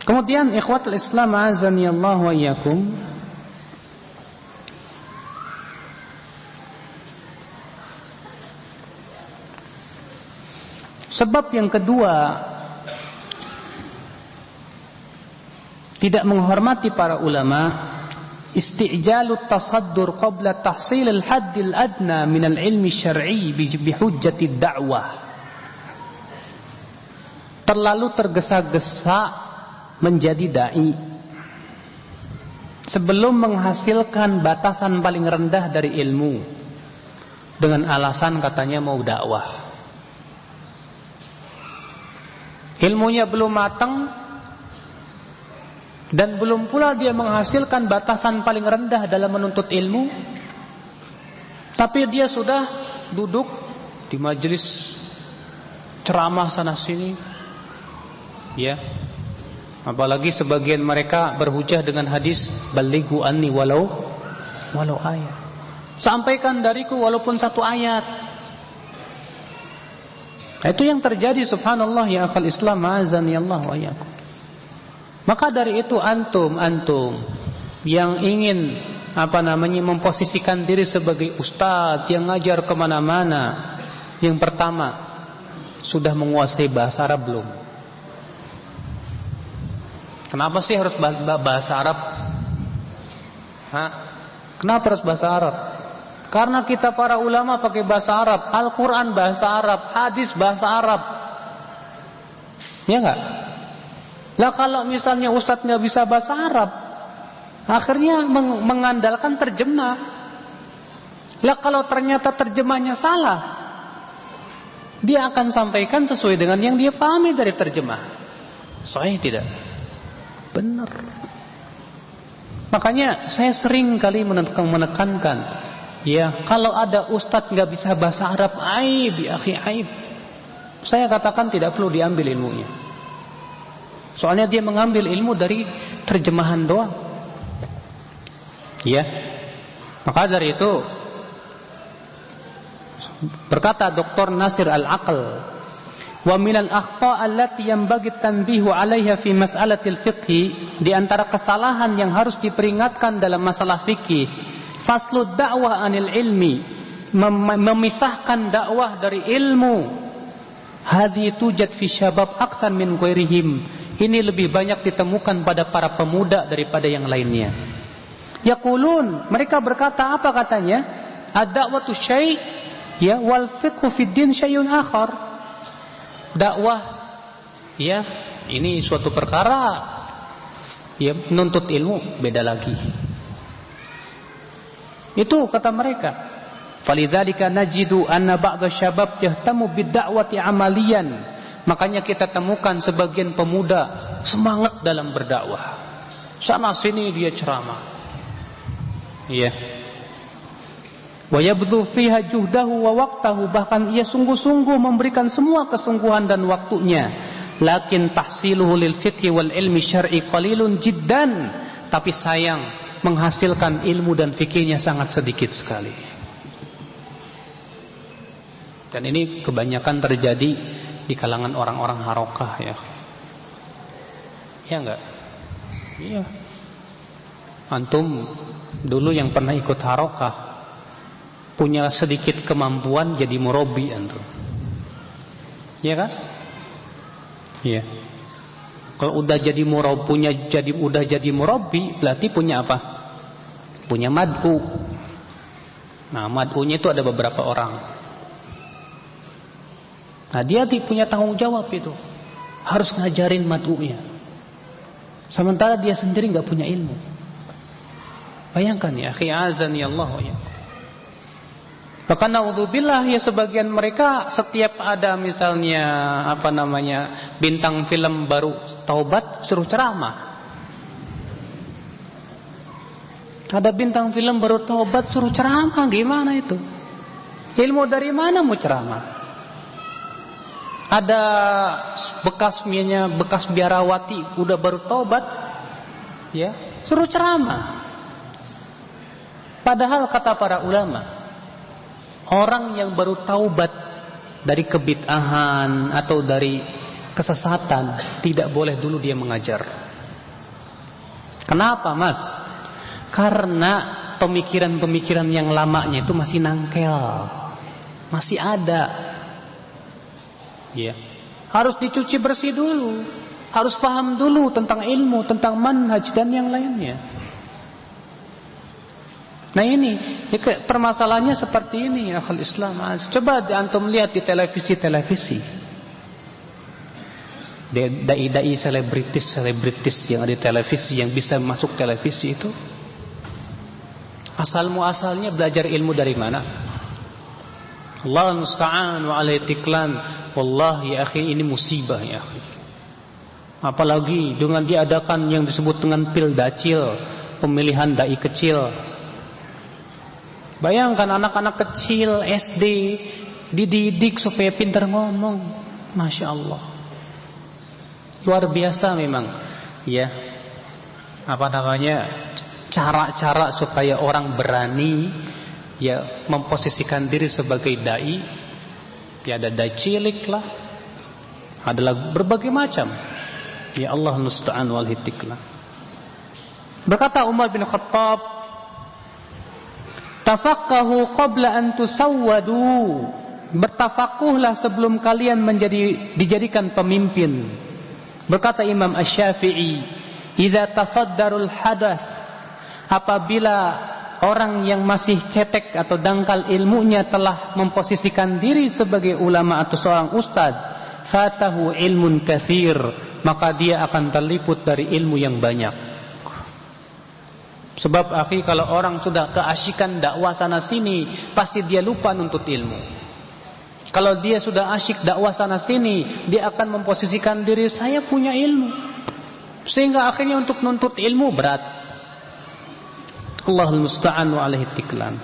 Kemudian ikhwatul Islam azani Allah wa iyyakum, sebab yang kedua tidak menghormati para ulama, isti'jalut tasaddur qabla tahsil al-hadd al-adna min al-ilmi syar'i bihujjati da'wah. Terlalu tergesa-gesa menjadi dai sebelum menghasilkan batasan paling rendah dari ilmu dengan alasan katanya mau dakwah. Ilmunya belum matang dan belum pula dia menghasilkan batasan paling rendah dalam menuntut ilmu, tapi dia sudah duduk di majelis ceramah sana sini, ya. Apalagi sebagian mereka berhujah dengan hadis balighu anni walau ayat. Sampaikan dariku walaupun satu ayat. Itu yang terjadi subhanallah ya akhal Islam azani Allah wa iyyakum. Maka dari itu antum yang ingin memposisikan diri sebagai ustadz yang ngajar kemana-mana, yang pertama sudah menguasai bahasa Arab belum? Kenapa sih harus bahasa Arab? Kenapa harus bahasa Arab? Karena kita para ulama pakai bahasa Arab, Al-Quran bahasa Arab, hadis bahasa Arab. Ya enggak? Lah kalau misalnya ustadz nggak bisa bahasa Arab, akhirnya mengandalkan terjemah. Lah kalau ternyata terjemahnya salah, dia akan sampaikan sesuai dengan yang dia pahami dari terjemah. Sahih tidak? Benar. Makanya saya sering kali menekankan, ya, kalau ada ustadz nggak bisa bahasa Arab, aib, ya akhi, aib. Saya katakan tidak perlu diambil ilmunya. Soalnya dia mengambil ilmu dari terjemahan doang. Ya. Maka dari itu berkata Dr. Nasir Al-Aql, wa minal akhta' allati yanbaghi tanbihu 'alaiha fi mas'alatil fiqhi, di antara kesalahan yang harus diperingatkan dalam masalah fikih, faslud da'wah anil ilmi, memisahkan dakwah dari ilmu. Hadhi tujad fi syabab aktsar min ghairihim, ini lebih banyak ditemukan pada para pemuda daripada yang lainnya. Yaqulun, mereka berkata, apa katanya? Ad-da'watu syai', ya, wal fiqhu fid din syai'un akhar. Dakwah, ya, ini suatu perkara, ya, menuntut ilmu beda lagi. Itu kata mereka. Falidzalika najidu anna ba'dha syabab yahtamu bid-da'wati amaliyan. Makanya kita temukan sebagian pemuda semangat dalam berdakwah. Sana sini dia ceramah. Iya. Wa yabdhu fiha juhdahu wa waqtahu, bahkan ia sungguh-sungguh memberikan semua kesungguhan dan waktunya. Lakin tahsiluhu lil fiqhi wal ilmi syar'i qalilun jiddan, tapi sayang menghasilkan ilmu dan fikihnya sangat sedikit sekali. Dan ini kebanyakan terjadi di kalangan orang-orang harokah, ya. Ya enggak? Iya. Antum dulu yang pernah ikut harokah punya sedikit kemampuan jadi murabi antum. Iya kan? Iya. Kalau udah jadi murabi, udah jadi murabi, berarti punya apa? Punya mad'u. Nah, mad'unya itu ada beberapa orang. Nah, dia punya tanggung jawab itu. Harus ngajarin mad'unya. Sementara dia sendiri enggak punya ilmu. Bayangkan ya, akhi azani Allah wa iyyakum. Bahkan naudzubillah, ya, sebagian mereka setiap ada misalnya bintang film baru taubat suruh ceramah. Ada bintang film baru taubat suruh ceramah, gimana itu? Ilmu dari mana mau ceramah? Ada bekas biarawati udah baru taubat, ya, suruh ceramah. Padahal kata para ulama, orang yang baru taubat dari kebid'ahan atau dari kesesatan tidak boleh dulu dia mengajar. Kenapa, Mas? Karena pemikiran-pemikiran yang lamanya itu masih nangkel, masih ada. Ya. Harus dicuci bersih dulu. Harus paham dulu tentang ilmu, tentang manhaj dan yang lainnya. Nah ini, permasalahannya seperti ini, akhul Islam. Coba antum lihat di televisi. Dai-dai selebritis yang ada di televisi, yang bisa masuk televisi itu, asal-muasalnya belajar ilmu dari mana? Allah musta'an wa alaihi tiklan. Wallahi ya akhi, ini musibah ya akhi. Apalagi dengan diadakan yang disebut dengan pildacil, pemilihan dai kecil. Bayangkan anak-anak kecil SD dididik supaya pintar ngomong. Masya Allah, luar biasa memang. Ya, cara-cara supaya orang berani ya memposisikan diri sebagai dai. Ya, ada dai cilik lah, adalah berbagai macam. Ya Allah musta'an wal hitiklah. Berkata Umar bin Khattab, tafaqahu qabla an tusawwadu. Bertafakuhlah sebelum kalian dijadikan pemimpin. Berkata Imam Asy-Syafi'i, idza tasaddarul hadas, apabila orang yang masih cetek atau dangkal ilmunya telah memposisikan diri sebagai ulama atau seorang ustaz, fatahu ilmun katsir, maka dia akan terliput dari ilmu yang banyak. Sebab akhi, kalau orang sudah keasyikan dakwah sana sini, pasti dia lupa nuntut ilmu. Kalau dia sudah asyik dakwah sana sini, dia akan memposisikan diri, saya punya ilmu, sehingga akhirnya untuk nuntut ilmu berat. Allahul musta'an wa alaihi tiklan.